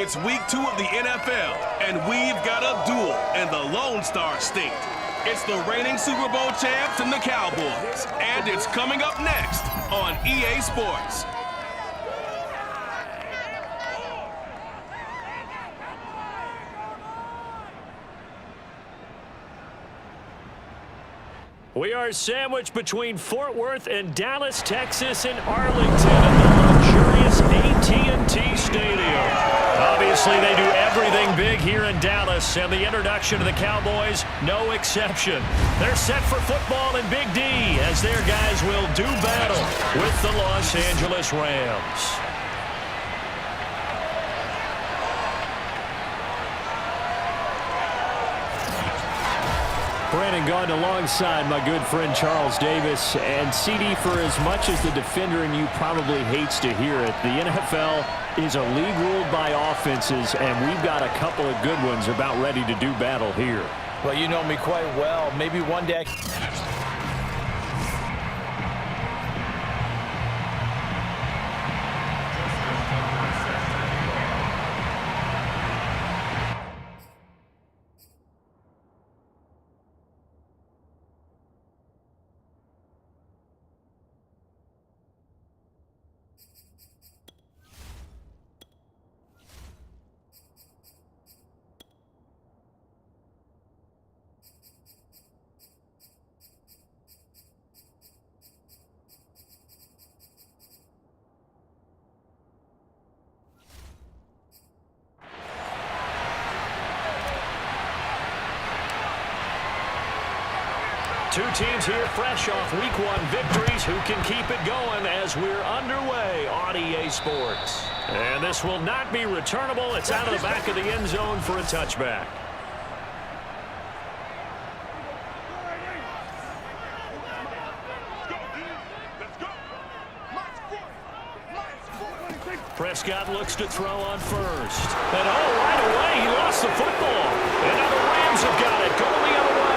It's week 2 of the NFL, and we've got a duel in the Lone Star State. It's the reigning Super Bowl champs and the Cowboys, and it's coming up next on EA Sports. We are sandwiched between Fort Worth and Dallas, Texas, and Arlington at the luxurious AT&T Stadium. Obviously, they do everything big here in Dallas, and the introduction to the Cowboys, no exception. They're set for football in Big D as their guys will do battle with the Los Angeles Rams. Brandon Gaudin alongside my good friend Charles Davis. And CD, for as much as the defender in you probably hates to hear it, the NFL is a league ruled by offenses, and we've got a couple of good ones about ready to do battle here. Well, you know me quite well. Maybe one day. Two teams here fresh off Week 1 victories who can keep it going as we're underway on EA Sports. And this will not be returnable. It's out of the back of the end zone for a touchback. Prescott looks to throw on first. And right away, he lost the football. And now the Rams have got it going the other way.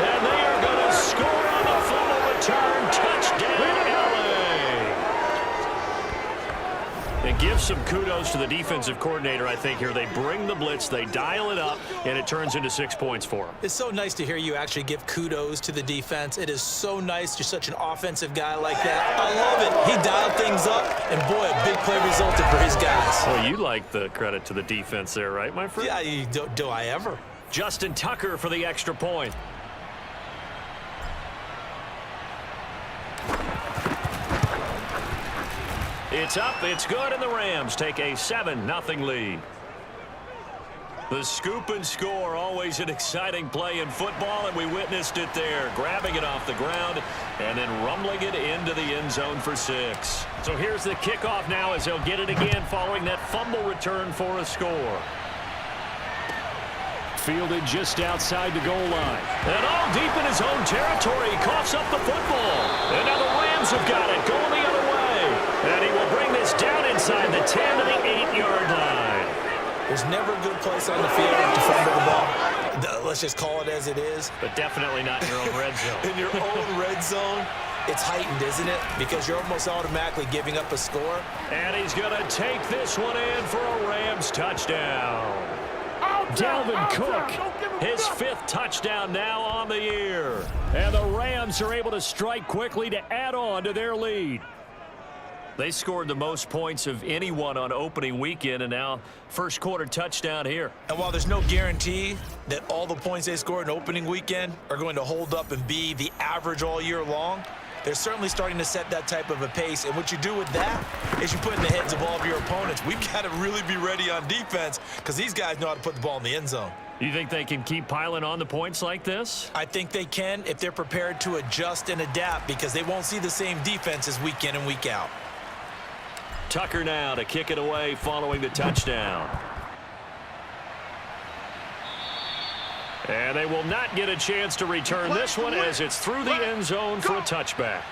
And they are going to score on the fumble return. Touchdown, LA. And give some kudos to the defensive coordinator, I think, here. They bring the blitz, they dial it up, and it turns into 6 points for them. It's so nice to hear you actually give kudos to the defense. It is so nice. You're such an offensive guy like that. I love it. He dialed things up, and boy, a big play resulted for his guys. Well, you like the credit to the defense there, right, my friend? Yeah, do I ever? Justin Tucker for the extra point. It's up, it's good, and the Rams take a 7-0 lead. The scoop and score, always an exciting play in football, and we witnessed it there, grabbing it off the ground and then rumbling it into the end zone for 6. So here's the kickoff now as they'll get it again following that fumble return for a score. Fielded just outside the goal line. And all deep in his own territory, he coughs up the football. And now the Rams have got it, going the other way. And he will bring this down inside the 10 to the 8-yard line. There's never a good place on the field to fumble the ball. Let's just call it as it is. But definitely not in your own red zone. In your own red zone, it's heightened, isn't it? Because you're almost automatically giving up a score. And he's going to take this one in for a Rams touchdown. Dalvin Cook, his 5th touchdown now on the year. And the Rams are able to strike quickly to add on to their lead. They scored the most points of anyone on opening weekend, and now first quarter touchdown here. And while there's no guarantee that all the points they scored in opening weekend are going to hold up and be the average all year long, they're certainly starting to set that type of a pace. And what you do with that is you put in the heads of all of your opponents. We've got to really be ready on defense because these guys know how to put the ball in the end zone. You think they can keep piling on the points like this? I think they can if they're prepared to adjust and adapt because they won't see the same defenses week in and week out. Tucker now to kick it away following the touchdown. And they will not get a chance to return this one as it's through the end zone for a touchback.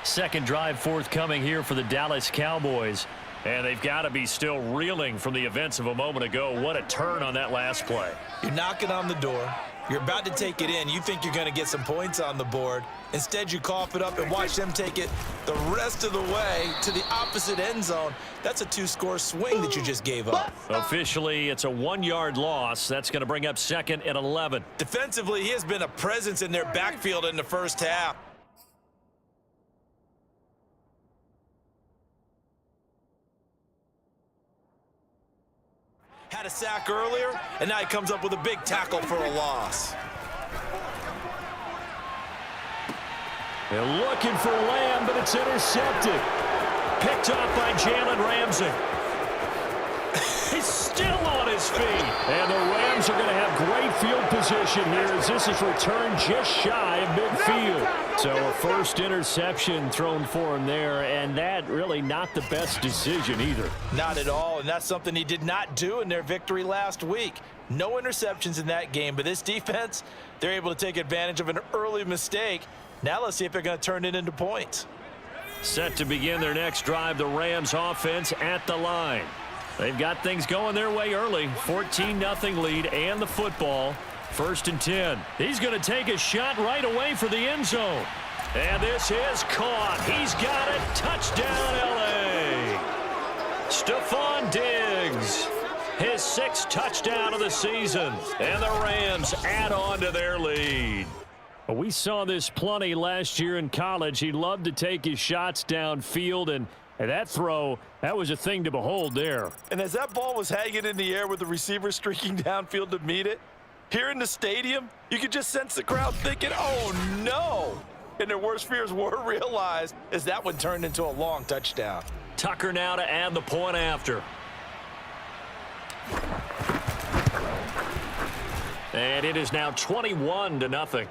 Second drive forthcoming here for the Dallas Cowboys. And they've got to be still reeling from the events of a moment ago. What a turn on that last play. You're knocking on the door. You're about to take it in. You think you're going to get some points on the board. Instead, you cough it up and watch them take it the rest of the way to the opposite end zone. That's a 2-score swing that you just gave up. Officially, it's a 1-yard loss. That's going to bring up 2nd and 11. Defensively, he has been a presence in their backfield in the first half. Had a sack earlier, and now he comes up with a big tackle for a loss. They're looking for Lamb, but it's intercepted. Picked off by Jalen Ramsey. He's still on his feet. And the Rams are going to have great field position here as this is returned just shy of midfield. So a first interception thrown for him there, and that really not the best decision either. Not at all, and that's something he did not do in their victory last week. No interceptions in that game, but this defense, they're able to take advantage of an early mistake. Now let's see if they're going to turn it into points. Set to begin their next drive, the Rams offense at the line. They've got things going their way early. 14-0 lead and the football. 1st and 10. He's going to take a shot right away for the end zone. And this is caught. He's got it. Touchdown, L.A. Stephon Diggs. His 6th touchdown of the season. And the Rams add on to their lead. We saw this plenty last year in college. He loved to take his shots downfield, and that throw, that was a thing to behold there. And as that ball was hanging in the air with the receiver streaking downfield to meet it, here in the stadium, you could just sense the crowd thinking, oh, no. And their worst fears were realized as that one turned into a long touchdown. Tucker now to add the point after. And it is now 21-0.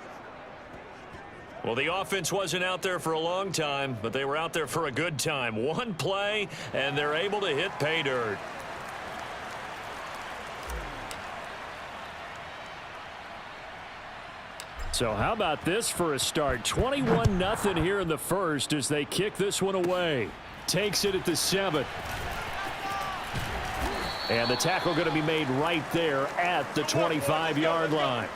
Well, the offense wasn't out there for a long time, but they were out there for a good time. One play, and they're able to hit pay dirt. So how about this for a start? 21-0 here in the first as they kick this one away. Takes it at the 7. And the tackle going to be made right there at the 25-yard line.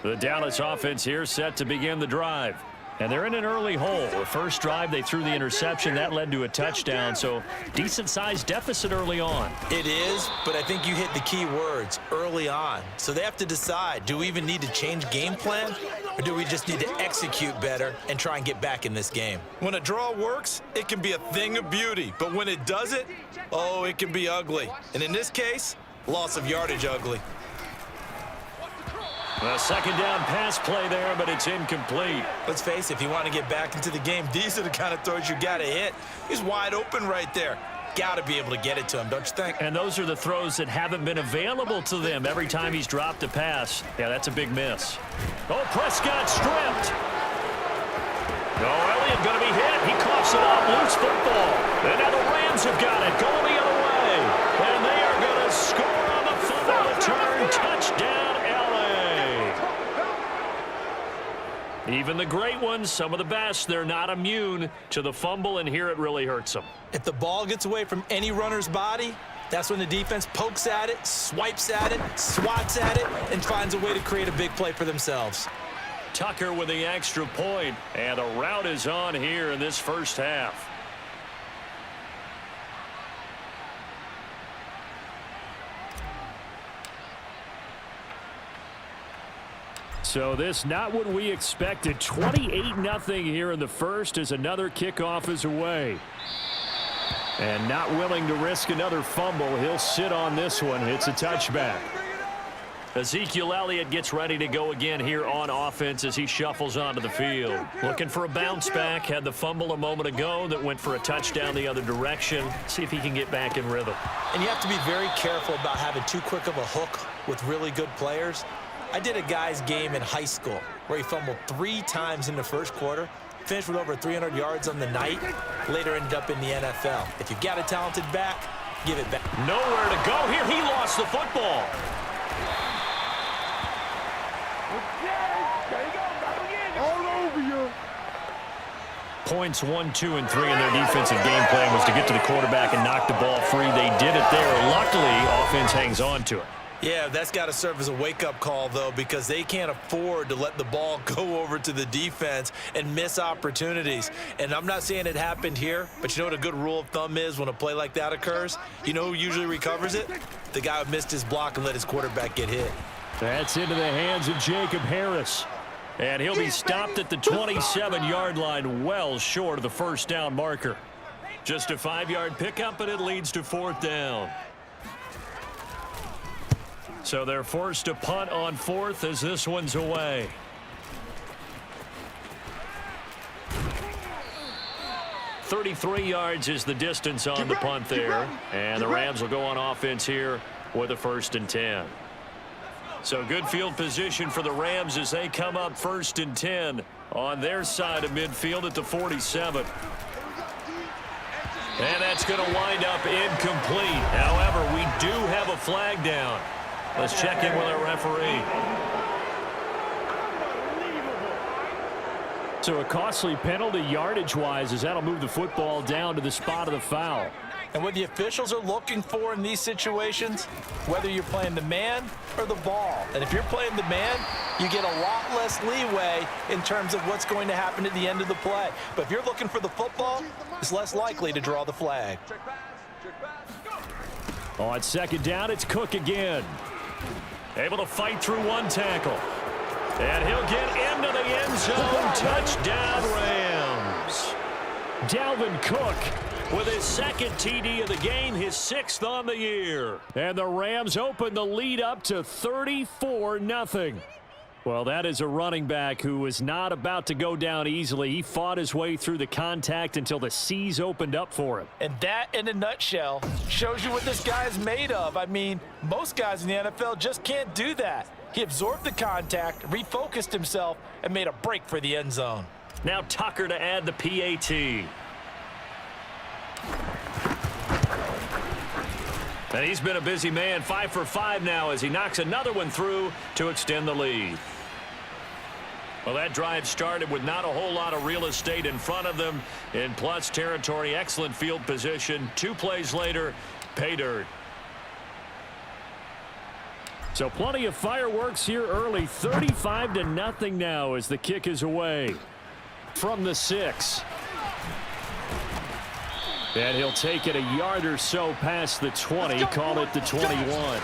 The Dallas offense here set to begin the drive. And they're in an early hole. The first drive, they threw the interception. That led to a touchdown, so decent-sized deficit early on. It is, but I think you hit the key words, early on. So they have to decide, do we even need to change game plan, or do we just need to execute better and try and get back in this game? When a draw works, it can be a thing of beauty. But when it doesn't, oh, it can be ugly. And in this case, loss of yardage ugly. A second down pass play there, but it's incomplete. Let's face it, if you want to get back into the game, these are the kind of throws you got to hit. He's wide open right there. Got to be able to get it to him, don't you think? And those are the throws that haven't been available to them every time he's dropped a pass. Yeah, that's a big miss. Oh, Prescott stripped. Oh, Elliott going to be hit. He coughs it up, loose football. And now the Rams have got it, going the other way. And they are going to score on the fumble return. Touchdown. Even the great ones, some of the best, they're not immune to the fumble, and here it really hurts them. If the ball gets away from any runner's body, that's when the defense pokes at it, swipes at it, swats at it, and finds a way to create a big play for themselves. Tucker with the extra point, and the route is on here in this first half. So this not what we expected. 28-0 here in the first as another kickoff is away. And not willing to risk another fumble. He'll sit on this one. It's a touchback. Ezekiel Elliott gets ready to go again here on offense as he shuffles onto the field. Looking for a bounce back. Had the fumble a moment ago that went for a touchdown the other direction. See if he can get back in rhythm. And you have to be very careful about having too quick of a hook with really good players. I did a guy's game in high school where he fumbled 3 times in the first quarter, finished with over 300 yards on the night, later ended up in the NFL. If you've got a talented back, give it back. Nowhere to go here. He lost the football. All over you. Points 1, 2, and 3 in their defensive game plan was to get to the quarterback and knock the ball free. They did it there. Luckily, offense hangs on to it. Yeah, that's got to serve as a wake-up call, though, because they can't afford to let the ball go over to the defense and miss opportunities. And I'm not saying it happened here, but you know what a good rule of thumb is when a play like that occurs? You know who usually recovers it? The guy who missed his block and let his quarterback get hit. That's into the hands of Jacob Harris. And he'll be stopped at the 27-yard line, well short of the first down marker. Just a 5-yard pickup, and it leads to 4th down. So they're forced to punt on 4th as this one's away. .33 yards is the distance on the punt there. And the Rams will go on offense here with a 1st and 10. So good field position for the Rams as they come up 1st and 10 on their side of midfield at the 47. And that's going to wind up incomplete. However, we do have a flag down. Let's check in with our referee. So a costly penalty yardage-wise as that'll move the football down to the spot of the foul. And what the officials are looking for in these situations, whether you're playing the man or the ball. And if you're playing the man, you get a lot less leeway in terms of what's going to happen at the end of the play. But if you're looking for the football, it's less likely to draw the flag. On 2nd down, it's Cook again. Able to fight through one tackle. And he'll get into the end zone. Touchdown, Rams. Dalvin Cook with his 2nd TD of the game, his 6th on the year. And the Rams open the lead up to 34-0. Well, that is a running back who is not about to go down easily. He fought his way through the contact until the seas opened up for him. And that, in a nutshell, shows you what this guy is made of. I mean, most guys in the NFL just can't do that. He absorbed the contact, refocused himself, and made a break for the end zone. Now Tucker to add the PAT. And he's been a busy man, 5 for 5 now as he knocks another one through to extend the lead. Well, that drive started with not a whole lot of real estate in front of them in plus territory. Excellent field position. 2 plays later, pay dirt. So plenty of fireworks here early. 35-0 now as the kick is away from the 6. And he'll take it a yard or so past the 20, call it the 21.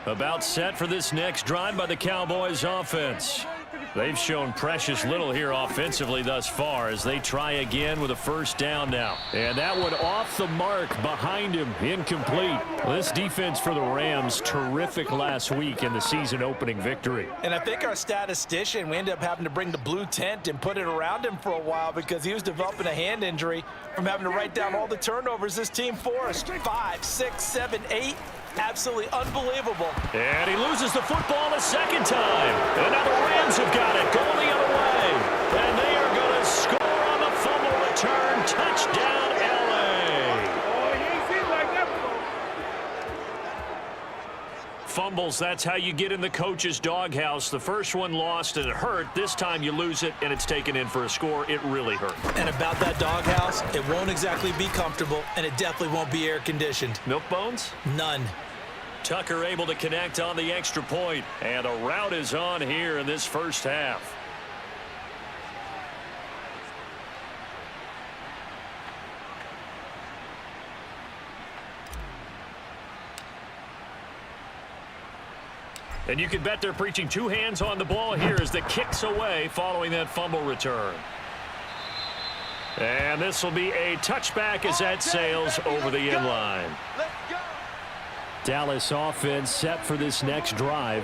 About set for this next drive by the Cowboys offense. They've shown precious little here offensively thus far as they try again with a 1st down now. And that one off the mark behind him, incomplete. This defense for the Rams, terrific last week in the season opening victory. And I think our statistician, we ended up having to bring the blue tent and put it around him for a while because he was developing a hand injury from having to write down all the turnovers this team forced. 5, 6, 7, 8. Absolutely unbelievable. And he loses the football a 2nd time. And now the Rams have got it going the other way. And they are going to score on the fumble return. Touchdown, LA. Oh, he ain't seen like that before. Fumbles, that's how you get in the coach's doghouse. The first one lost and it hurt. This time you lose it and it's taken in for a score. It really hurt. And about that doghouse, it won't exactly be comfortable, and it definitely won't be air-conditioned. Milk bones? None. Tucker able to connect on the extra point, and a rout is on here in this first half. And you can bet they're preaching 2 hands on the ball here as the kick's away following that fumble return. And this will be a touchback as that sails over the end line. Dallas offense set for this next drive.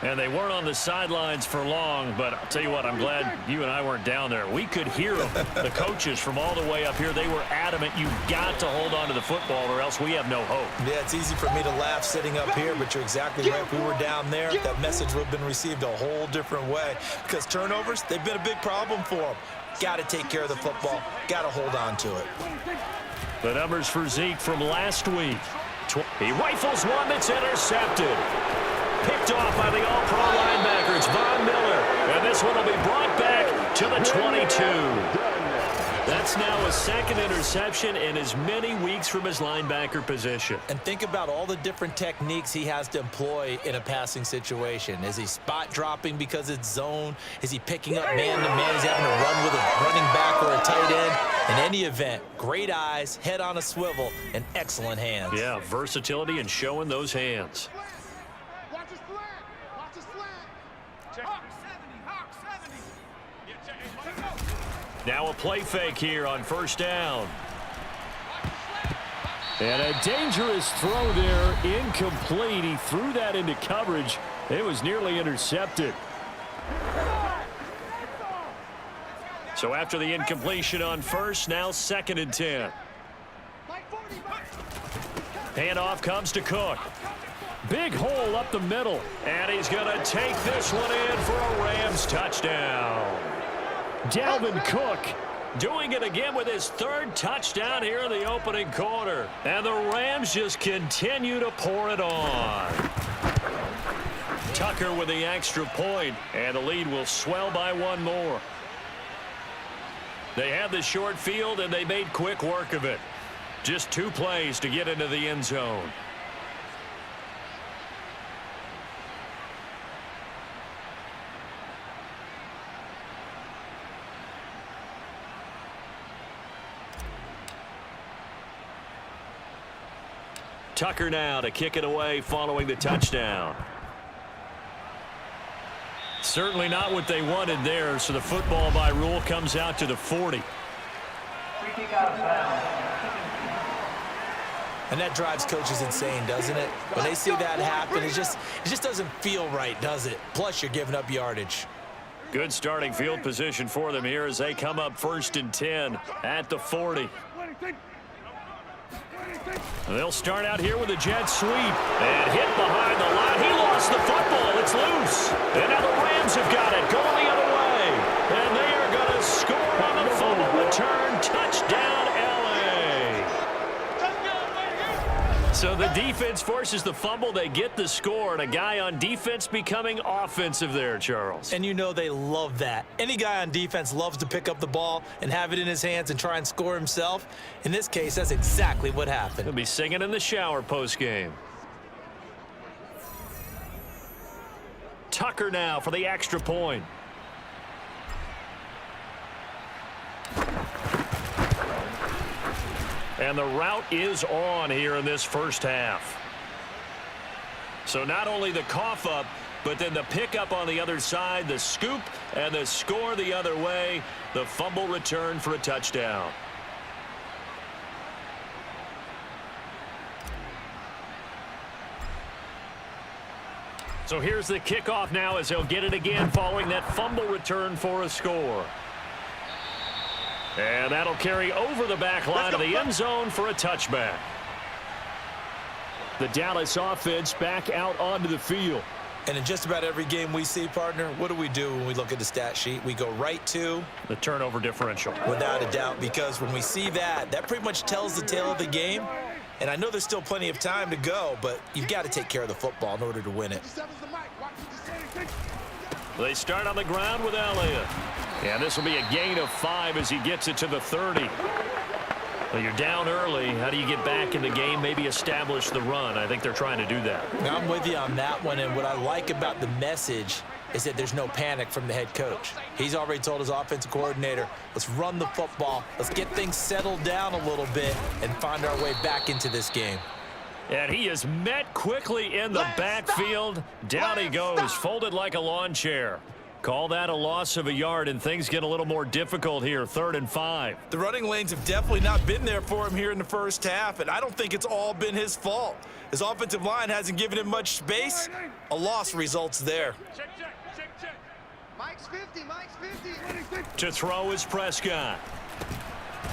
And they weren't on the sidelines for long, but I'll tell you what, I'm glad you and I weren't down there. We could hear them. The coaches from all the way up here, they were adamant, you've got to hold on to the football or else we have no hope. Yeah, it's easy for me to laugh sitting up here, but you're exactly right. If we were down there, that message would have been received a whole different way. Because turnovers, they've been a big problem for them. Got to take care of the football. Got to hold on to it. The numbers for Zeke from last week. He rifles one that's intercepted. Picked off by the all-pro linebacker. It's Von Miller. And this one will be brought back to the 22. That's now a second interception in as many weeks from his linebacker position. And think about all the different techniques he has to employ in a passing situation. Is he spot dropping because it's zone? Is he picking up man-to-man? Is he having to run with a running back or a tight end? In any event, great eyes, head on a swivel, and excellent hands. Yeah, versatility and showing those hands. Watch his flat. Watch his flat. Check. Hawk 70. Hawk 70. Yeah, check. Now a play fake here on first down. And a dangerous throw there, incomplete. He threw that into coverage. It was nearly intercepted. So after the incompletion on first, now 2nd and 10. Handoff comes to Cook. Big hole up the middle. And he's going to take this one in for a Rams touchdown. Dalvin Cook doing it again with his 3rd touchdown here in the opening quarter. And the Rams just continue to pour it on. Tucker with the extra point, and the lead will swell by 1 more. They had the short field, and they made quick work of it. Just 2 plays to get into the end zone. Tucker now to kick it away following the touchdown. Certainly not what they wanted there, so the football by rule comes out to the 40. And that drives coaches insane, doesn't it? When they see that happen, it just doesn't feel right, does it? Plus, you're giving up yardage. Good starting field position for them here as they come up 1st and 10 at the 40. They'll start out here with a jet sweep and hit behind the line. He lost the football. It's loose. And now the Rams have got it going the other way. And they are going to score on the fumble return. Touchdown, L.A. So the defense forces the fumble. They get the score. And a guy on defense becoming offensive there, Charles. And you know they love that. Any guy on defense loves to pick up the ball and have it in his hands and try and score himself. In this case, that's exactly what happened. He'll be singing in the shower post-game. Tucker now for the extra point. And the route is on here in this first half. So not only the cough up, but then the pickup on the other side, the scoop, and the score the other way. The fumble return for a touchdown. So here's the kickoff now as he'll get it again following that fumble return for a score. And that'll carry over the back line of the end zone for a touchback. The Dallas offense back out onto the field. And in just about every game we see, partner, what do we do when we look at the stat sheet? We go right to the turnover differential. Without a doubt, because when we see that, that pretty much tells the tale of the game. And I know there's still plenty of time to go, but you've got to take care of the football in order to win it. They start on the ground with Elliott. And this will be a gain of 5 as he gets it to the 30. Well, you're down early. How do you get back in the game, maybe establish the run? I think they're trying to do that. Now, I'm with you on that one, and what I like about the message is that there's no panic from the head coach. He's already told his offensive coordinator, let's run the football, let's get things settled down a little bit and find our way back into this game. And he is met quickly in the backfield. Down he goes, folded like a lawn chair. Call that a loss of a yard, and things get a little more difficult here, 3rd and 5. The running lanes have definitely not been there for him here in the first half, and I don't think it's all been his fault. His offensive line hasn't given him much space. A loss results there. Check. Mike's 50, Mike's 50. To throw is Prescott.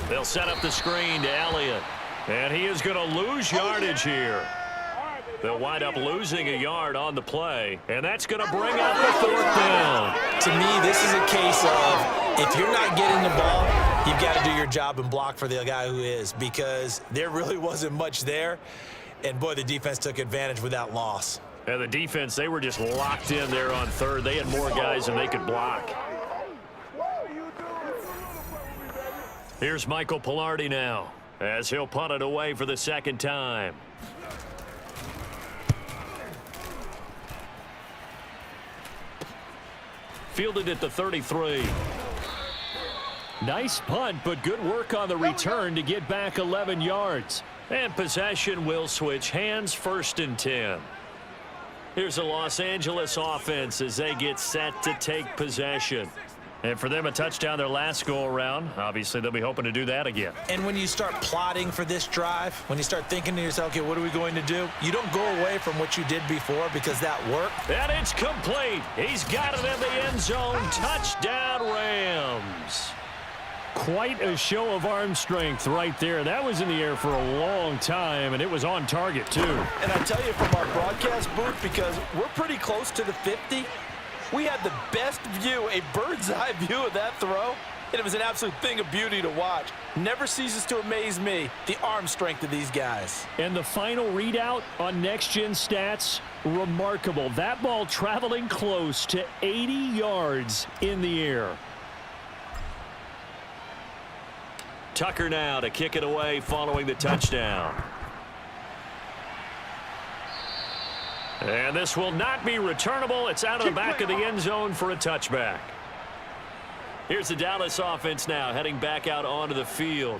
They'll set up the screen to Elliott. And he is going to lose yardage here. They'll wind up losing a yard on the play, and that's going to bring up the 4th down. To me, this is a case of if you're not getting the ball, you've got to do your job and block for the guy who is, because there really wasn't much there. And, boy, the defense took advantage without loss. And the defense, they were just locked in there on 3rd. They had more guys than they could block. Here's Michael Pilardi now, as he'll punt it away for the second time. Fielded at the 33. Nice punt, but good work on the return to get back 11 yards. And possession will switch hands, 1st and 10. Here's a Los Angeles offense as they get set to take possession. And for them, a touchdown their last go-around. Obviously, they'll be hoping to do that again. And when you start plotting for this drive, when you start thinking to yourself, okay, what are we going to do? You don't go away from what you did before because that worked. And it's complete. He's got it in the end zone. Touchdown, Rams. Quite a show of arm strength right there. That was in the air for a long time, and it was on target, too. And I tell you from our broadcast booth, because we're pretty close to the 50, we had the best view, a bird's-eye view of that throw, and it was an absolute thing of beauty to watch. Never ceases to amaze me, the arm strength of these guys. And the final readout on Next Gen Stats, remarkable. That ball traveling close to 80 yards in the air. Tucker now to kick it away following the touchdown. And this will not be returnable. It's out of the back of the end zone for a touchback. Here's the Dallas offense now heading back out onto the field.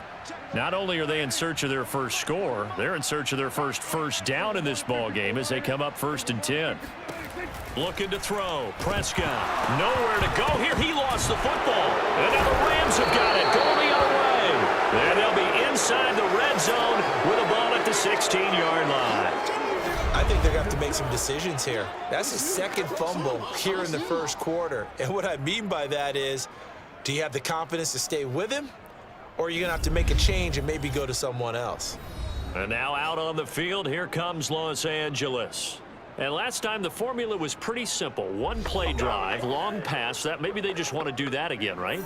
Not only are they in search of their first score, they're in search of their first down in this ball game as they come up 1st and 10. Looking to throw. Prescott. Nowhere to go here. He lost the football. And now the Rams have got it. Going the other way. And they'll be inside the red zone with a ball at the 16-yard line. I think they're going to have to make some decisions here. That's his second fumble here in the first quarter. And what I mean by that is, do you have the confidence to stay with him? Or are you going to have to make a change and maybe go to someone else? And now out on the field, here comes Los Angeles. And last time the formula was pretty simple. One play drive, long pass. That maybe they just want to do that again, right?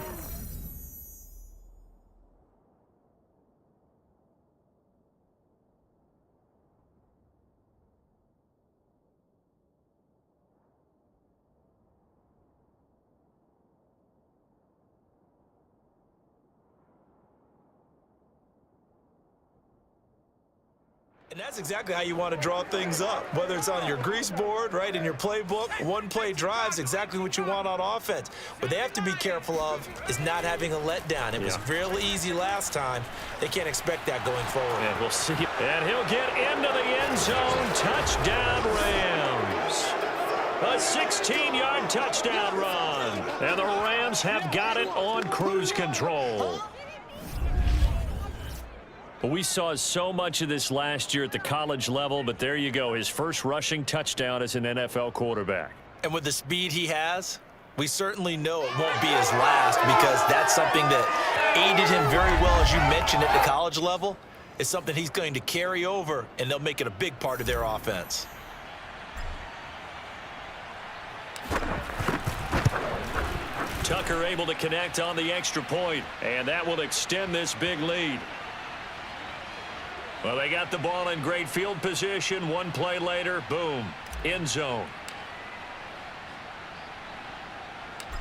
And that's exactly how you want to draw things up, whether it's on your grease board, right, in your playbook. One-play drives exactly what you want on offense. What they have to be careful of is not having a letdown. It was real easy last time. They can't expect that going forward. And we'll see. And he'll get into the end zone. Touchdown, Rams. A 16-yard touchdown run. And the Rams have got it on cruise control. We saw so much of this last year at the college level, but there you go. His first rushing touchdown as an NFL quarterback. And with the speed he has, we certainly know it won't be his last, because that's something that aided him very well, as you mentioned, at the college level. It's something he's going to carry over, and they'll make it a big part of their offense. Tucker able to connect on the extra point, and that will extend this big lead. Well, they got the ball in great field position. One play later, boom, end zone.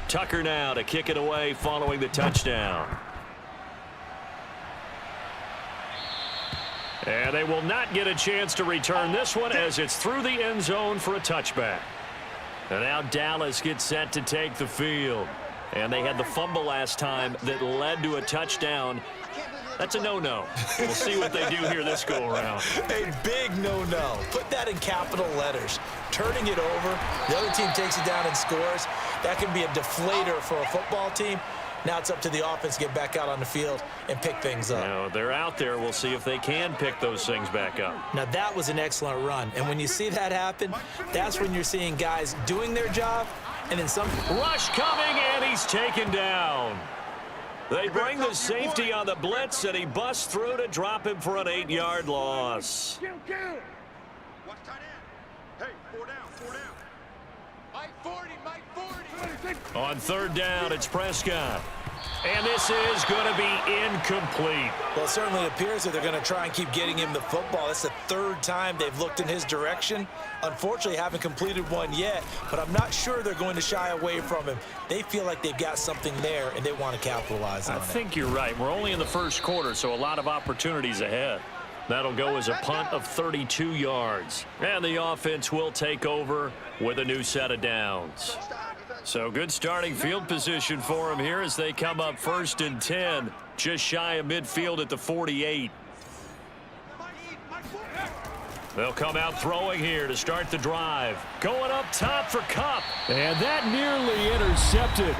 Tucker now to kick it away following the touchdown. And they will not get a chance to return this one as it's through the end zone for a touchback. And now Dallas gets set to take the field. And they had the fumble last time that led to a touchdown. That's a no-no. We'll see what they do here this go-around. A big no-no. Put that in capital letters. Turning it over, the other team takes it down and scores. That can be a deflator for a football team. Now it's up to the offense to get back out on the field and pick things up. Now, they're out there. We'll see if they can pick those things back up. Now, that was an excellent run. And when you see that happen, that's when you're seeing guys doing their job, and then some... Rush coming, and he's taken down. They bring the safety on the blitz, and he busts through to drop him for an 8-yard loss. Watch tight end. Hey, 4 down, 4 down. Mike 40, Mike 40. On third down, it's Prescott. And this is going to be incomplete. Well, it certainly appears that they're going to try and keep getting him the football. That's the third time they've looked in his direction. Unfortunately, haven't completed one yet, but I'm not sure they're going to shy away from him. They feel like they've got something there, and they want to capitalize on it. I think you're right. We're only in the first quarter, so a lot of opportunities ahead. That'll go as a punt of 32 yards. And the offense will take over with a new set of downs. So good starting field position for them here as they come up 1st and 10, just shy of midfield at the 48. They'll come out throwing here to start the drive. Going up top for Kupp. And that nearly intercepted.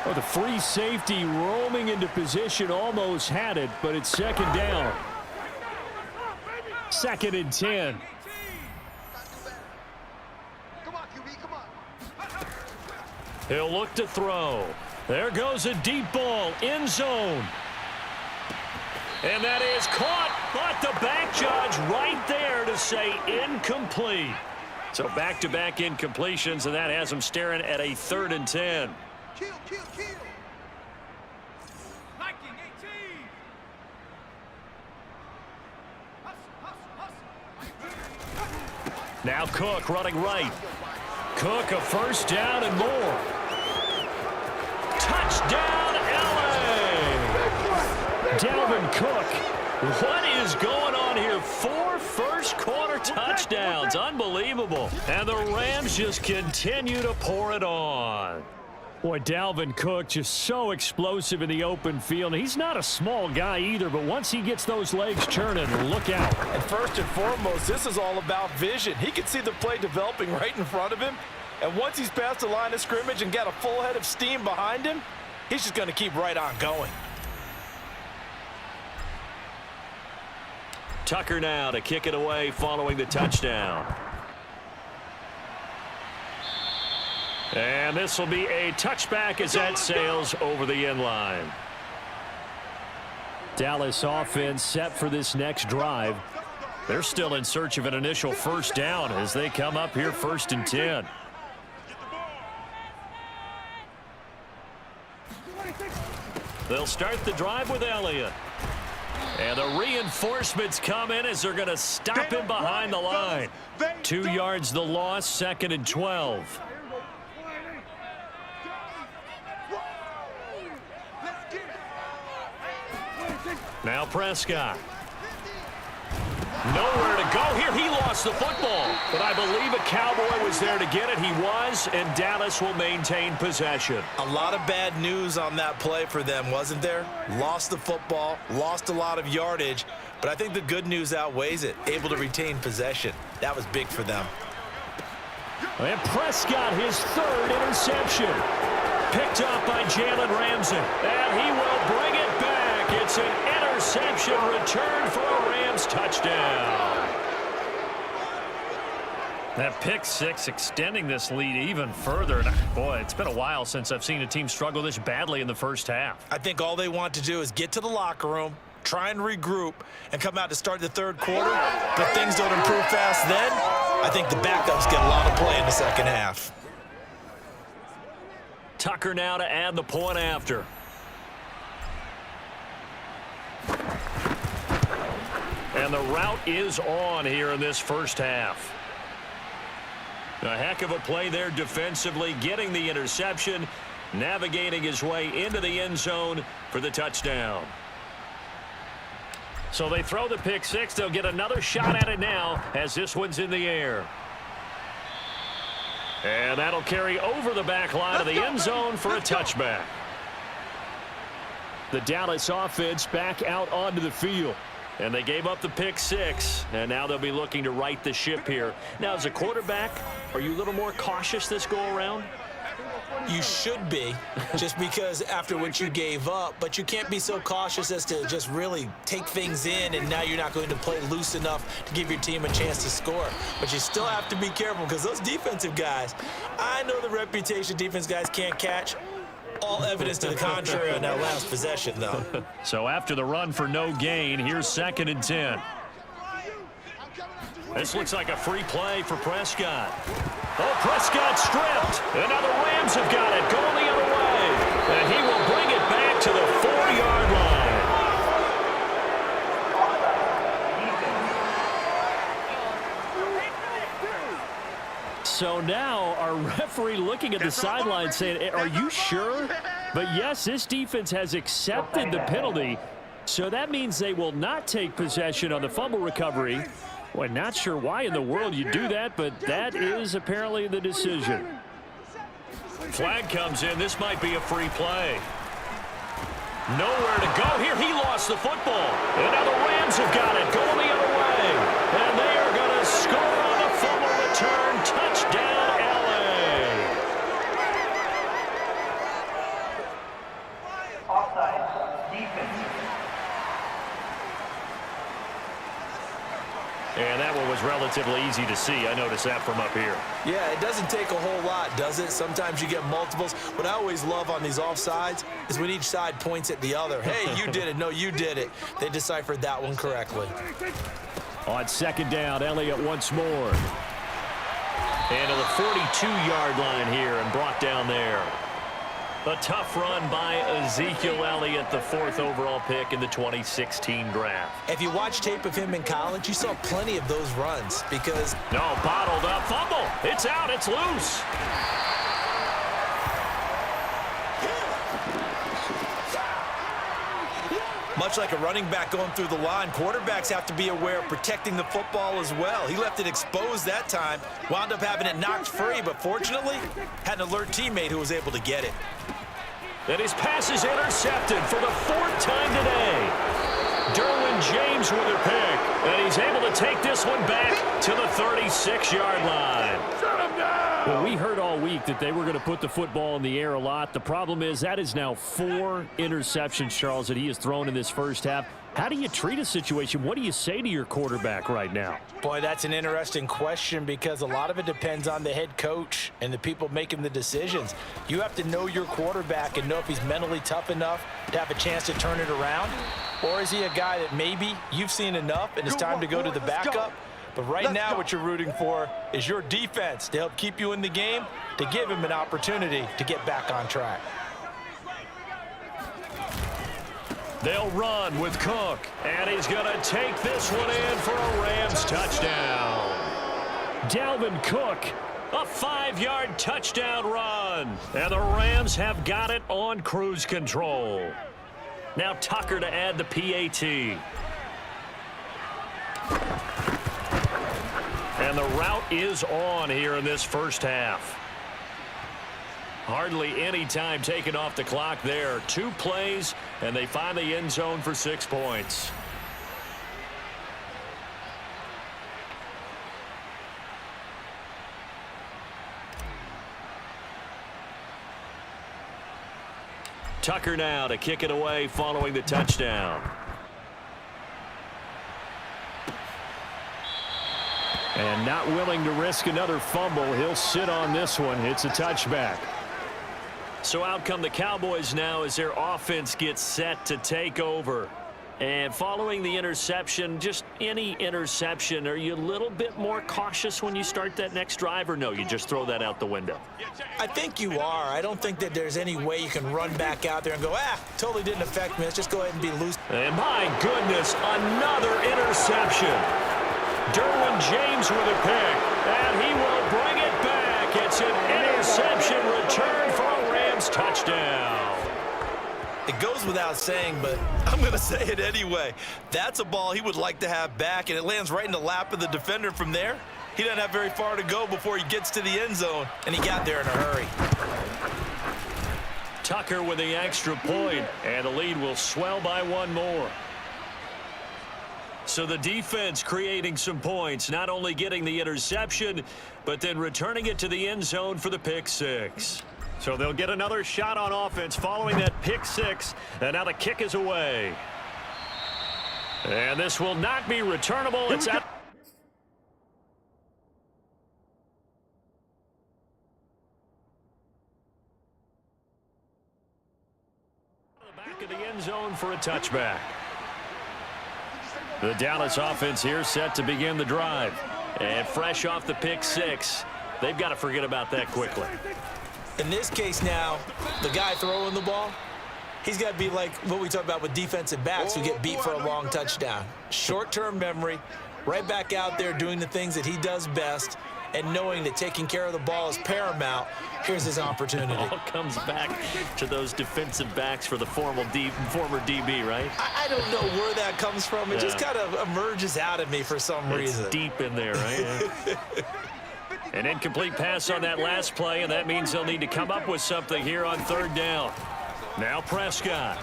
Oh, the free safety roaming into position almost had it, but it's 2nd down. 2nd and 10. He'll look to throw. There goes a deep ball, end zone. And that is caught, but the back judge right there to say incomplete. So back-to-back incompletions, and that has him staring at a 3rd and 10. Kill. Now Cook running right. Cook a 1st down and more. Touchdown, LA! Dalvin Cook. What is going on here? 4 first-quarter touchdowns. Unbelievable. And the Rams just continue to pour it on. Boy, Dalvin Cook just so explosive in the open field. He's not a small guy either, but once he gets those legs churning, look out. And first and foremost, this is all about vision. He can see the play developing right in front of him. And once he's past the line of scrimmage and got a full head of steam behind him, he's just going to keep right on going. Tucker now to kick it away following the touchdown. And this will be a touchback as that sails over the end line. Dallas offense set for this next drive. They're still in search of an initial 1st down as they come up here 1st and 10. They'll start the drive with Elliott. And the reinforcements come in as they're going to stop him behind the line. 2 yards the loss, 2nd and 12. Now Prescott. Nowhere to go here. He lost the football. But I believe a Cowboy was there to get it. He was, and Dallas will maintain possession. A lot of bad news on that play for them, wasn't there? Lost the football, lost a lot of yardage, but I think the good news outweighs it. Able to retain possession. That was big for them. And Prescott, his 3rd interception. Picked up by Jalen Ramsey. And he will bring it back. It's an interception return for a Rams touchdown. That pick 6 extending this lead even further. And boy, it's been a while since I've seen a team struggle this badly in the first half. I think all they want to do is get to the locker room, try and regroup, and come out to start the 3rd quarter. But things don't improve fast then. I think the backups get a lot of play in the 2nd half. Tucker now to add the point after. And the route is on here in this first half. A heck of a play there defensively, getting the interception, navigating his way into the end zone for the touchdown. So they throw the pick 6. They'll get another shot at it now as this one's in the air. And that'll carry over the back line of the end zone for a touchback. The Dallas offense back out onto the field. And they gave up the pick 6, and now they'll be looking to right the ship here. Now, as a quarterback, are you a little more cautious this go-around? You should be, just because after what you gave up, but you can't be so cautious as to just really take things in, and now you're not going to play loose enough to give your team a chance to score. But you still have to be careful because those defensive guys, I know the reputation defense guys can't catch. All evidence to the contrary on that last possession, though. So after the run for no gain, here's 2nd and 10. This looks like a free play for Prescott. Oh, Prescott stripped. And now the Rams have got it going the other way. And he will bring it back to the so now our referee looking at the sideline saying, are you sure? But yes, this defense has accepted the penalty, so that means they will not take possession on the fumble recovery. Boy, not sure why in the world you do that, but that is apparently the decision. Flag comes in. This might be a free play. Nowhere to go here. He lost the football. And now the Rams have got it going the other way. And they are going to score on the fumble return. Touchdown, L.A. Offside, defense. And that one was relatively easy to see. I noticed that from up here. Yeah, it doesn't take a whole lot, does it? Sometimes you get multiples. What I always love on these offsides is when each side points at the other. Hey, you did it. No, you did it. They deciphered that one correctly. On second down, Elliott once more. And to the 42-yard line here and brought down there. A tough run by Ezekiel Elliott, the 4th overall pick in the 2016 draft. If you watch tape of him in college, you saw plenty of those runs because... No, bottled up fumble. It's out. It's loose. Much like a running back going through the line, quarterbacks have to be aware of protecting the football as well. He left it exposed that time, wound up having it knocked free, but fortunately, had an alert teammate who was able to get it. And his pass is intercepted for the 4th time today. Derwin James with a pick, and he's able to take this one back to the 36-yard line. Well, we heard all week that they were going to put the football in the air a lot. The problem is that is now 4 interceptions, Charles, that he has thrown in this first half. How do you treat a situation? What do you say to your quarterback right now? Boy, that's an interesting question because a lot of it depends on the head coach and the people making the decisions. You have to know your quarterback and know if he's mentally tough enough to have a chance to turn it around. Or is he a guy that maybe you've seen enough and it's time to go to the backup? But right now what you're rooting for is your defense to help keep you in the game, to give him an opportunity to get back on track. They'll run with Cook, and he's going to take this one in for a Rams touchdown. Dalvin Cook. A 5-yard touchdown run, and the Rams have got it on cruise control. Now Tucker to add the PAT. And the route is on here in this first half. Hardly any time taken off the clock there. 2 plays, and they find the end zone for 6 points. Tucker now to kick it away following the touchdown. And not willing to risk another fumble. He'll sit on this one. It's a touchback. So out come the Cowboys now as their offense gets set to take over. And following the interception, just any interception, are you a little bit more cautious when you start that next drive, or no, you just throw that out the window? I think you are. I don't think that there's any way you can run back out there and go, totally didn't affect me. Let's just go ahead and be loose. And my goodness, another interception. Derwin James with a pick, and he will bring it back. It's an interception return for a Rams touchdown. It goes without saying, but I'm going to say it anyway. That's a ball he would like to have back, and it lands right in the lap of the defender from there. He doesn't have very far to go before he gets to the end zone, and he got there in a hurry. Tucker with the extra point, and the lead will swell by 1 more. So the defense creating some points, not only getting the interception, but then returning it to the end zone for the pick 6. So they'll get another shot on offense following that pick 6, and now the kick is away. And this will not be returnable. It's out. The back of the end zone for a touchback. The Dallas offense here set to begin the drive. And fresh off the pick 6, they've got to forget about that quickly. In this case now, the guy throwing the ball, he's got to be like what we talk about with defensive backs who get beat for a long touchdown. Short-term memory, right back out there doing the things that he does best, and knowing that taking care of the ball is paramount, here's his opportunity. All comes back to those defensive backs for the former DB, right? I don't know where that comes from. It just kind of emerges out of me for some reason. It's deep in there, right? An incomplete pass on that last play, and that means they'll need to come up with something here on third down. Now Prescott.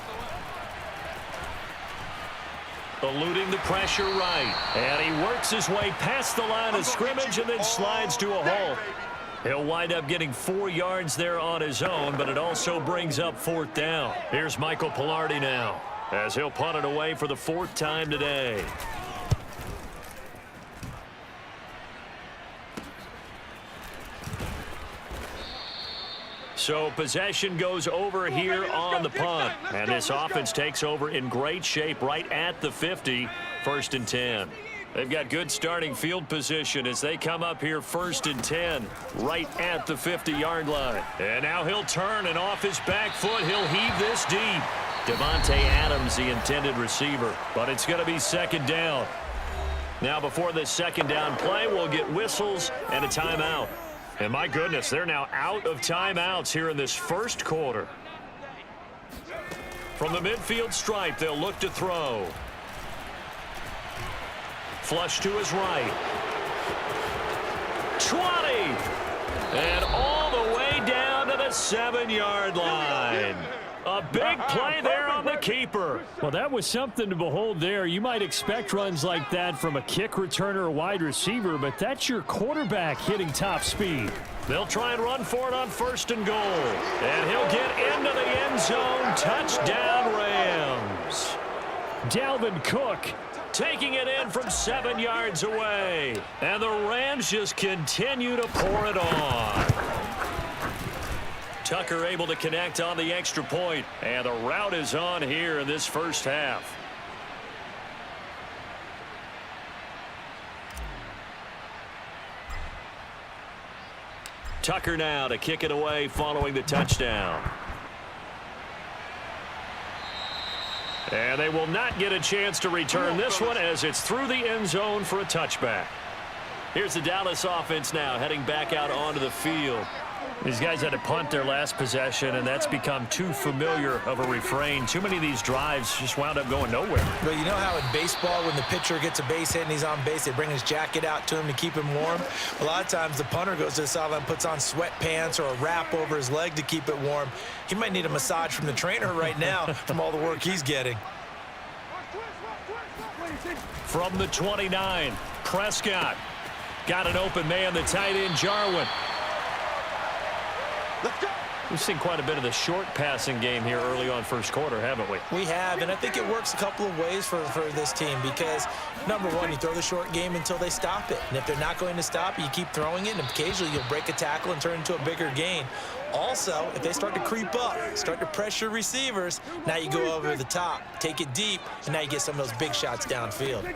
Eluding the pressure right. And he works his way past the line of scrimmage and then slides to a hole. He'll wind up getting 4 yards there on his own, but it also brings up fourth down. Here's Michael Pilardi now, as he'll punt it away for the 4th time today. So possession goes over here on the punt. And this offense takes over in great shape right at the 50, 1st and 10. They've got good starting field position as they come up here 1st and 10 right at the 50-yard line. And now he'll turn, and off his back foot, he'll heave this deep. Devontae Adams, the intended receiver, but it's going to be 2nd down. Now before this 2nd down play, we'll get whistles and a timeout. And my goodness, they're now out of timeouts here in this 1st quarter. From the midfield stripe, they'll look to throw. Flush to his right. 20! And all the way down to the 7-yard line. A big play there on the keeper. Well, that was something to behold there. You might expect runs like that from a kick returner or wide receiver, but that's your quarterback hitting top speed. They'll try and run for it on 1st and goal. And he'll get into the end zone. Touchdown, Rams. Dalvin Cook taking it in from 7 yards away. And the Rams just continue to pour it on. Tucker able to connect on the extra point. And the route is on here in this 1st half. Tucker now to kick it away following the touchdown. And they will not get a chance to return this one as it's through the end zone for a touchback. Here's the Dallas offense now heading back out onto the field. These guys had to punt their last possession, and that's become too familiar of a refrain. Too many of these drives just wound up going nowhere. But you know how in baseball, when the pitcher gets a base hit and he's on base, they bring his jacket out to him to keep him warm? A lot of times the punter goes to the sideline, puts on sweatpants or a wrap over his leg to keep it warm. He might need a massage from the trainer right now from all the work he's getting. From the 29, Prescott. Got an open man, the tight end, Jarwin. We've seen quite a bit of the short passing game here early on 1st quarter, haven't we? We have, and I think it works a couple of ways for this team because, number one, you throw the short game until they stop it. And if they're not going to stop it, you keep throwing it, and occasionally you'll break a tackle and turn it into a bigger gain. Also, if they start to creep up, start to pressure receivers, now you go over the top, take it deep, and now you get some of those big shots downfield.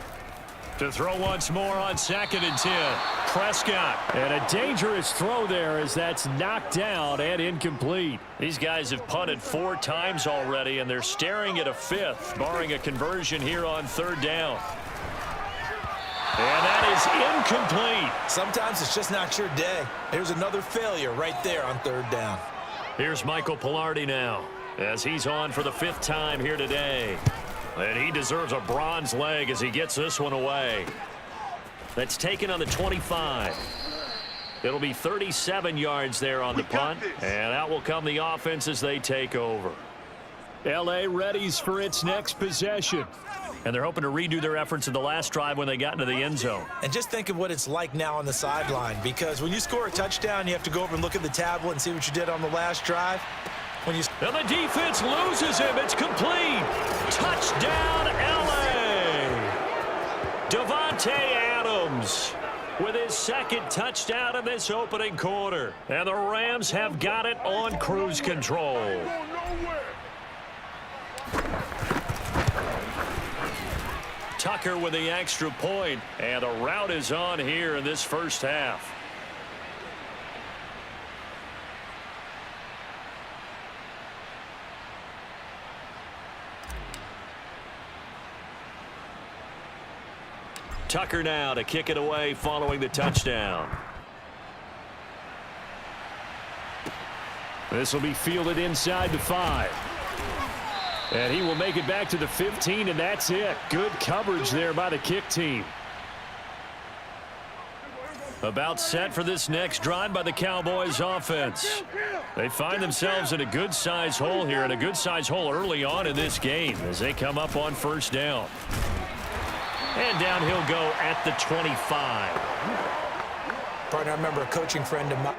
To throw once more on 2nd and 10. Prescott. And a dangerous throw there as that's knocked down and incomplete. These guys have punted 4 times already, and they're staring at a 5th, barring a conversion here on 3rd down. And that is incomplete. Sometimes it's just not your day. There's another failure right there on 3rd down. Here's Michael Pilardi now as he's on for the 5th time here today. And he deserves a bronze leg as he gets this one away. That's taken on the 25. It'll be 37 yards there on the punt. And out will come the offense as they take over. L.A. readies for its next possession. And they're hoping to redo their efforts in the last drive when they got into the end zone. And just think of what it's like now on the sideline, because when you score a touchdown, you have to go over and look at the tablet and see what you did on the last drive. And the defense loses him. It's complete. Touchdown, L.A. Devontae Adams with his 2nd touchdown in this opening quarter. And the Rams have got it on cruise control. Tucker with the extra point, and the route is on here in this 1st half. Tucker now to kick it away following the touchdown. This will be fielded inside the 5. And he will make it back to the 15, and that's it. Good coverage there by the kick team. About set for this next drive by the Cowboys offense. They find themselves in a good-sized hole here, and a good-sized hole early on in this game as they come up on first down. And down he'll go at the 25. Partner, I remember a coaching friend of mine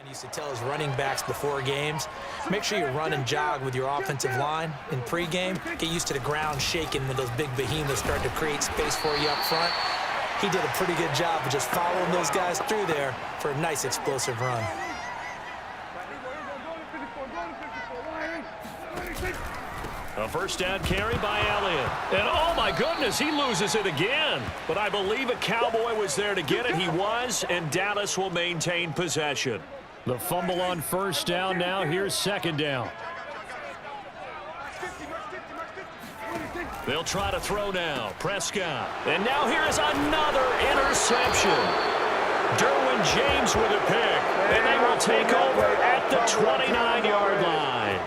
used to tell his running backs before games, make sure you run and jog with your offensive line in pregame. Get used to the ground shaking when those big behemoths start to create space for you up front. He did a pretty good job of just following those guys through there for a nice explosive run. A first down carry by Elliott. And oh my goodness, he loses it again. But I believe a Cowboy was there to get it. He was, and Dallas will maintain possession. The fumble on first down now. Here's second down. They'll try to throw now. Prescott. And now here's another interception. Derwin James with a pick. And they will take over at the 29-yard line.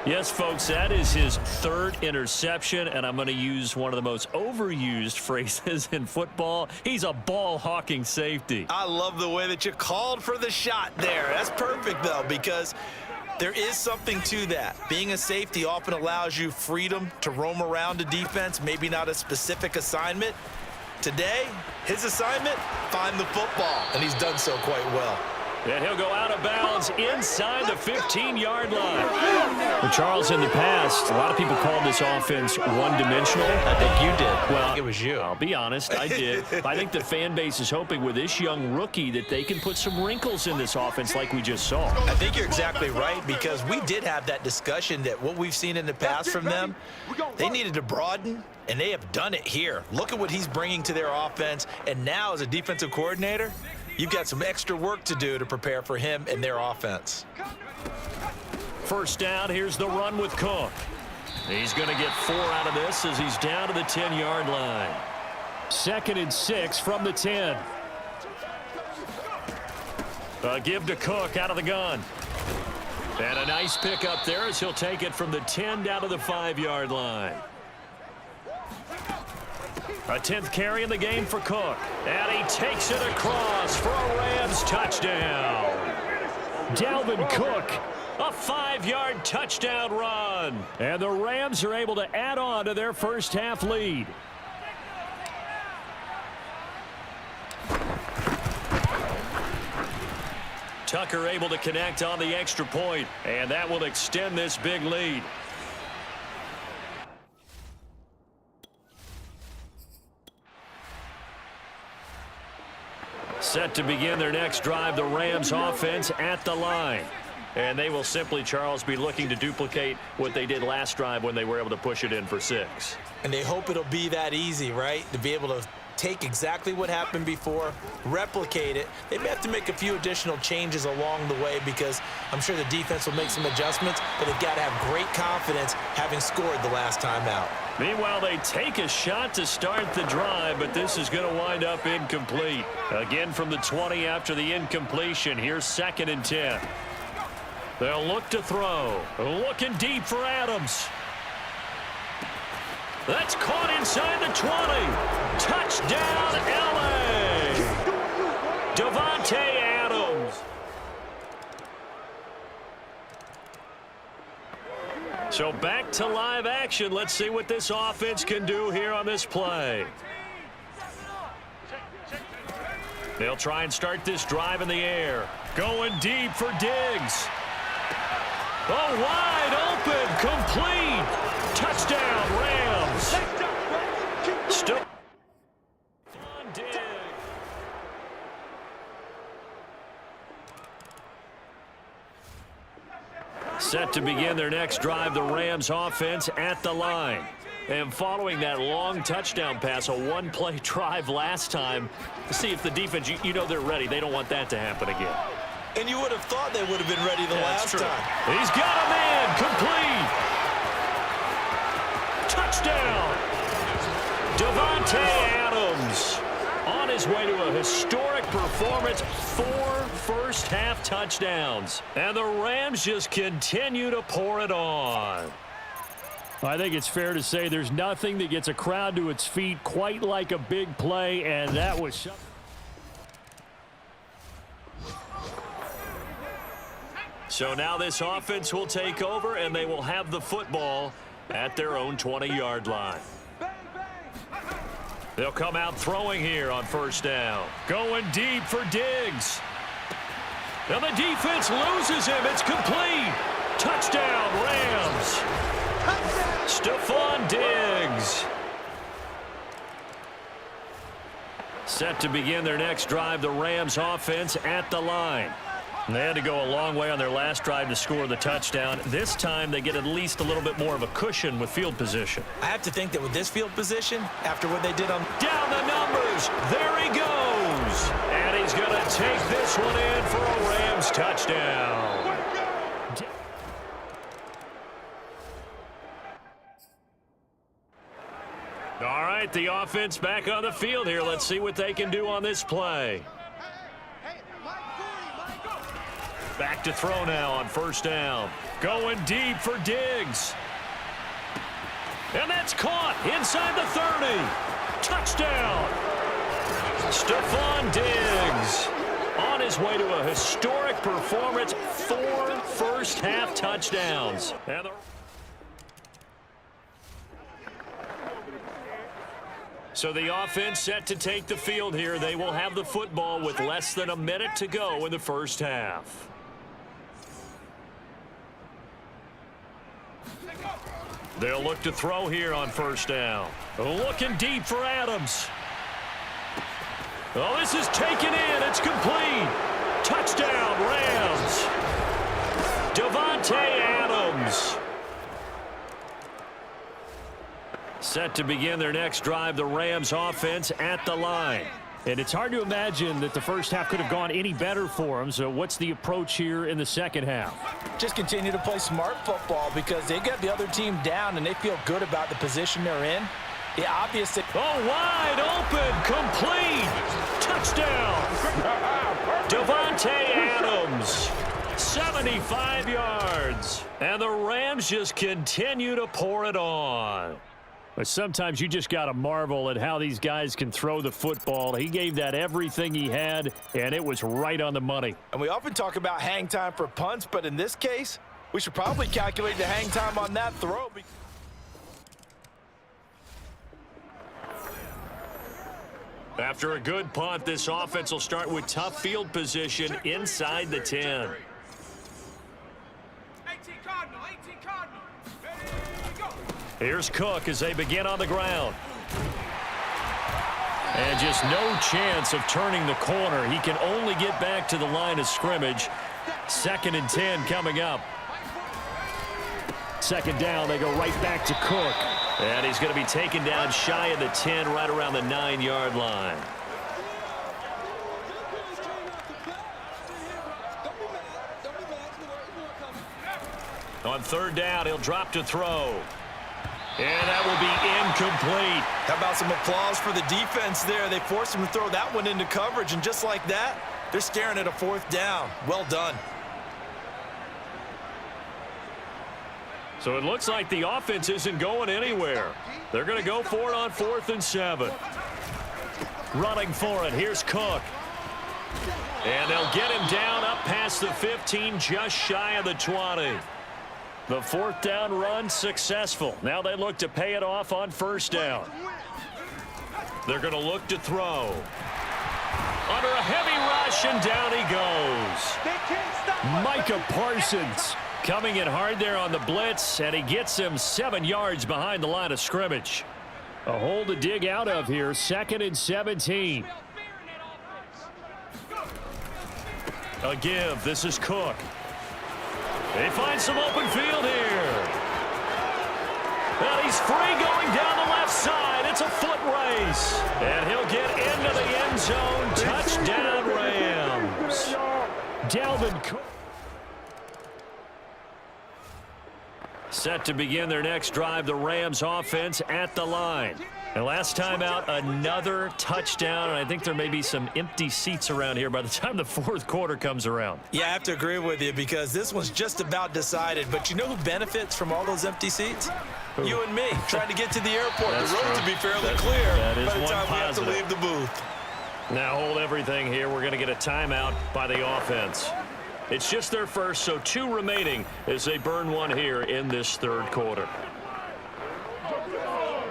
Yes, folks, that is his third interception, and I'm going to use one of the most overused phrases in football. He's a ball-hawking safety. I love the way that you called for the shot there. That's perfect, though, because there is something to that. Being a safety often allows you freedom to roam around a defense, maybe not a specific assignment. Today, his assignment, find the football, and he's done so quite well. And he'll go out of bounds inside the 15-yard line. Well, Charles, in the past, a lot of people called this offense one-dimensional. I think you did. Well, it was you. I'll be honest, I did. I think the fan base is hoping with this young rookie that they can put some wrinkles in this offense like we just saw. I think you're exactly right, because we did have that discussion that what we've seen in the past from them, they needed to broaden, and they have done it here. Look at what he's bringing to their offense, and now as a defensive coordinator, you've got some extra work to do to prepare for him and their offense. First down, here's the run with Cook. He's going to get 4 out of this as he's down to the 10-yard line. 2nd and 6 from the 10. A give to Cook out of the gun. And a nice pick up there as he'll take it from the 10 down to the 5-yard line. A 10th carry in the game for Cook. And he takes it across for a Rams touchdown. Dalvin Cook, a 5-yard touchdown run. And the Rams are able to add on to their first half lead. Tucker able to connect on the extra point, and that will extend this big lead. Set to begin their next drive, the Rams offense at the line. And they will simply, Charles, be looking to duplicate what they did last drive when they were able to push it in for 6. And they hope it'll be that easy, right? To be able to take exactly what happened before, replicate it. They may have to make a few additional changes along the way because I'm sure the defense will make some adjustments, but they've got to have great confidence having scored the last time out. Meanwhile, they take a shot to start the drive, but this is going to wind up incomplete. Again from the 20 after the incompletion. Here's 2nd and 10. They'll look to throw. Looking deep for Adams. That's caught inside the 20. Touchdown, L.A. Devontae Adams. So back to live action. Let's see what this offense can do here on this play. They'll try and start this drive in the air. Going deep for Diggs. Oh, wide open, complete. Touchdown, Rams. Still on Diggs. Set to begin their next drive, the Rams offense at the line. And following that long touchdown pass, a one-play drive last time, to see if the defense, you know they're ready. They don't want that to happen again. And you would have thought they would have been ready the last time. He's got a man, complete. Touchdown. Devontae Adams on on his way to a historic performance, 4 first-half touchdowns. And the Rams just continue to pour it on. I think it's fair to say there's nothing that gets a crowd to its feet quite like a big play, and that was... So now this offense will take over, and they will have the football at their own 20-yard line. They'll come out throwing here on first down. Going deep for Diggs. And the defense loses him. It's complete. Touchdown, Rams. Stephon Diggs. Set to begin their next drive, the Rams offense at the line. They had to go a long way on their last drive to score the touchdown. This time they get at least a little bit more of a cushion with field position. I have to think that with this field position, after what they did on... Down the numbers. There he goes. And he's going to take this one in for a Rams touchdown. All right, the offense back on the field here. Let's see what they can do on this play. Back to throw now on first down. Going deep for Diggs. And that's caught inside the 30. Touchdown. Stephon Diggs on his way to a historic performance. 4 first-half touchdowns. So the offense set to take the field here. They will have the football with less than a minute to go in the first half. They'll look to throw here on first down. Looking deep for Adams. Oh, this is taken in. It's complete. Touchdown, Rams. Davante Adams. Set to begin their next drive, the Rams offense at the line. And it's hard to imagine that the first half could have gone any better for them. So what's the approach here in the second half? Just continue to play smart football because they got the other team down and they feel good about the position they're in. The obvious... Oh, wide open, complete. Touchdown. Davante Adams. 75 yards. And the Rams just continue to pour it on. But sometimes you just got to marvel at how these guys can throw the football. He gave that everything he had, and it was right on the money. And we often talk about hang time for punts, but in this case, we should probably calculate the hang time on that throw. After a good punt, this offense will start with tough field position inside the 10. 18 Cardinal, 18 Cardinal. Ready, go. Here's Cook as they begin on the ground. And just no chance of turning the corner. He can only get back to the line of scrimmage. 2nd and 10 coming up. Second down, they go right back to Cook. And he's going to be taken down shy of the 10, right around the 9-yard line. On 3rd down, he'll drop to throw. And that will be incomplete. How about some applause for the defense there? They forced him to throw that one into coverage, and just like that, they're staring at a 4th down. Well done. So it looks like the offense isn't going anywhere. They're going to go for it on 4th and 7. Running for it, here's Cook. And they'll get him down up past the 15, just shy of the 20. The 4th down run successful. Now they look to pay it off on 1st down. They're going to look to throw. Under a heavy rush, and down he goes. Micah Parsons coming in hard there on the blitz, and he gets him 7 yards behind the line of scrimmage. A hole to dig out of here. 2nd and 17. A give. This is Cook. They find some open field here. And he's free going down the left side. It's a foot race. And he'll get into the end zone. Touchdown, Rams. Dalvin Cook. Set to begin their next drive, the Rams offense at the line. And last time out, another touchdown, and I think there may be some empty seats around here by the time the fourth quarter comes around. Yeah, I have to agree with you because this one's just about decided. But you know who benefits from all those empty seats? Who? You and me, trying to get to the airport. That's the road true. to be fairly clear that is by the one time we have to positive. leave the booth. Now hold everything here. We're going to get a timeout by the offense. It's just their first, so 2 remaining as they burn one here in this third quarter.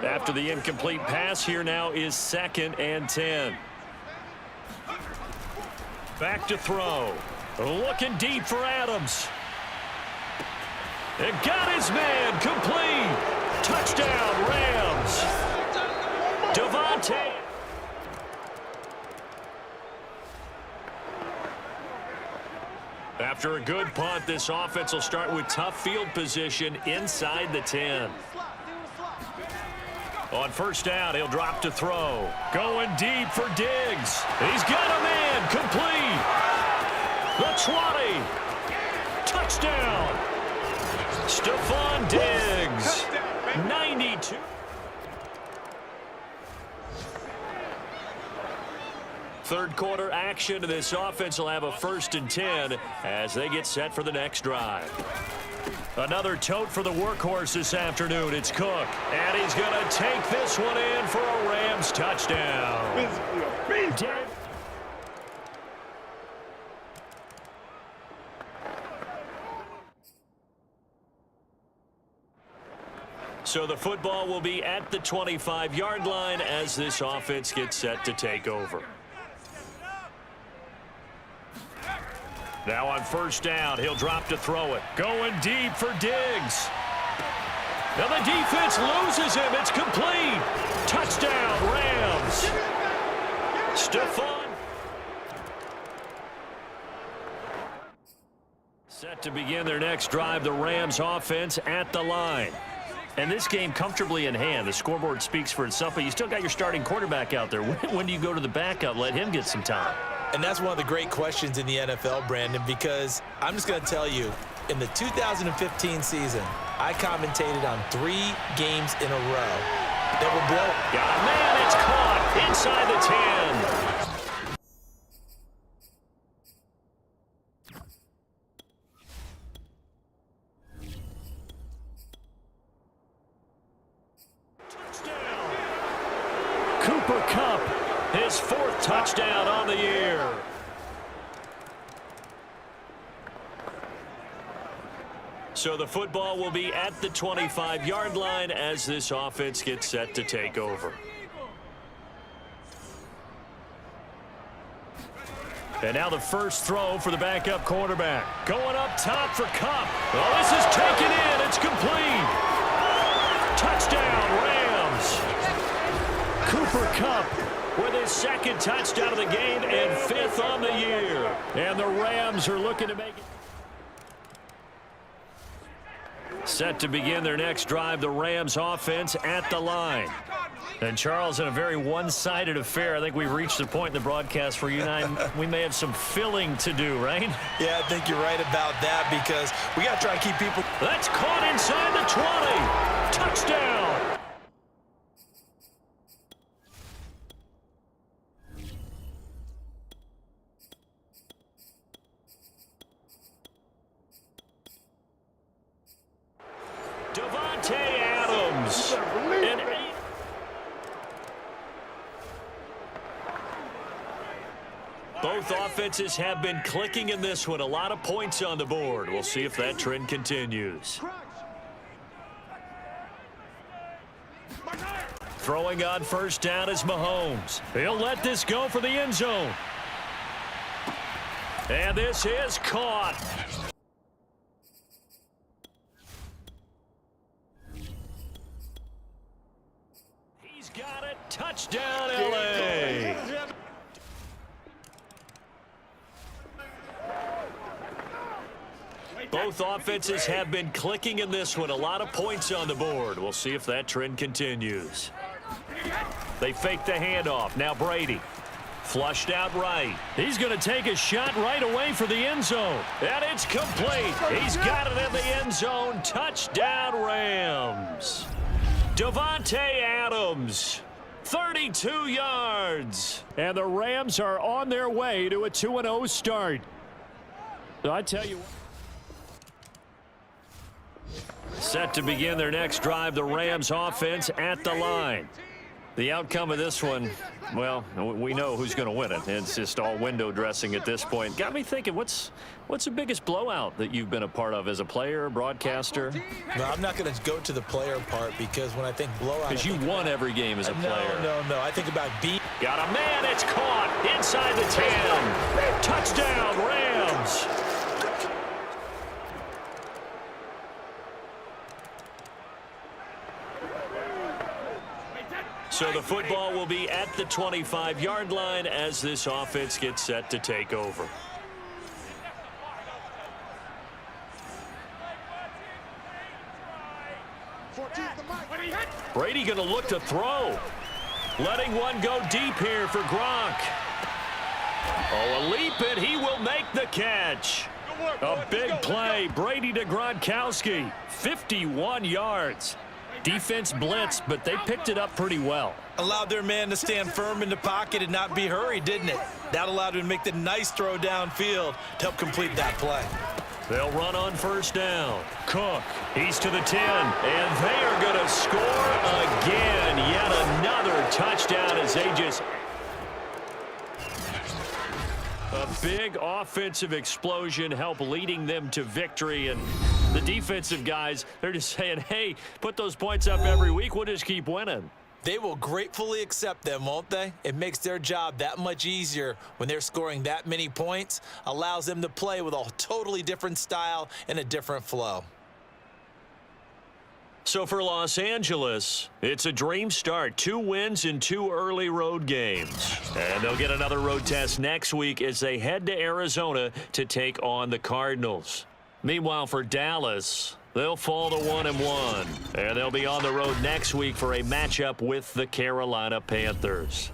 After the incomplete pass, here now is 2nd and 10. Back to throw. Looking deep for Adams. And got his man complete. Touchdown, Rams. Devontae. After a good punt, this offense will start with tough field position inside the 10. On first down, he'll drop to throw. Going deep for Diggs. He's got a man complete. The 20. Touchdown. Stephon Diggs. 92. Third quarter action. This offense will have a 1st and 10 as they get set for the next drive. Another tote for the workhorse this afternoon. It's Cook. And he's going to take this one in for a Rams touchdown. So the football will be at the 25-yard line as this offense gets set to take over. Now on first down, he'll drop to throw it. Going deep for Diggs. Now the defense loses him. It's complete. Touchdown, Rams. Stephon. Set to begin their next drive, the Rams offense at the line. And this game comfortably in hand. The scoreboard speaks for itself, but you still got your starting quarterback out there. When do you go to the backup? Let him get some time. And that's one of the great questions in the NFL, Brandon, because I'm just going to tell you, in the 2015 season, I commentated on 3 games in a row that were blown. Got a man, it's caught inside the 10. Cooper Kupp, his 4th touchdown on the year. So the football will be at the 25-yard line as this offense gets set to take over. And now the first throw for the backup quarterback. Going up top for Kupp. Oh, this is taken in. It's complete. Touchdown, Rams. Cooper Kupp with his 2nd touchdown of the game and 5th on the year. And the Rams are looking to make it. Set to begin their next drive, the Rams offense at the line. And Charles, in a very one-sided affair, I think we've reached the point in the broadcast for you and I, we may have some filling to do, right? Yeah, I think you're right about that because we got to try to keep people. That's caught inside the 20. Touchdown. Devontae Adams. And both offenses have been clicking in this one. A lot of points on the board. We'll see if that trend continues. Throwing on first down is Mahomes. He'll let this go for the end zone. And this is caught. He's got it. Touchdown, L.A. Both offenses have been clicking in this one. A lot of points on the board. We'll see if that trend continues. They fake the handoff. Now Brady. Flushed out right. He's going to take a shot right away for the end zone. And it's complete. He's got it in the end zone. Touchdown, Rams. Devontae Adams 32 yards. And the Rams are on their way to a 2-0 start. So I tell you what. Set to begin their next drive, the Rams offense at the line. The outcome of this one, well, we know who's going to win it. It's just all window dressing at this point. Got me thinking, what's the biggest blowout that you've been a part of as a player, broadcaster? No, I'm not going to go to the player part because when I think blowout... Because you won every game as a player. No. I think about beat. Got a man, it's caught inside the 10. Touchdown, Rams. So the football will be at the 25-yard line as this offense gets set to take over. Brady going to look to throw. Letting one go deep here for Gronk. Oh, a leap, and he will make the catch. A big play. Brady to Gronkowski. 51 yards. Defense blitzed, but they picked it up pretty well. Allowed their man to stand firm in the pocket and not be hurried, didn't it? That allowed him to make the nice throw downfield to help complete that play. They'll run on first down. Cook, he's to the 10, and they are going to score again. Yet another touchdown as they just... A big offensive explosion help leading them to victory, and the defensive guys, they're just saying, hey, put those points up every week, we'll just keep winning. They will gratefully accept them, won't they? It makes their job that much easier when they're scoring that many points, allows them to play with a totally different style and a different flow. So for Los Angeles, it's a dream start. 2 wins in 2 early road games. And they'll get another road test next week as they head to Arizona to take on the Cardinals. Meanwhile, for Dallas, they'll fall to 1-1. And they'll be on the road next week for a matchup with the Carolina Panthers.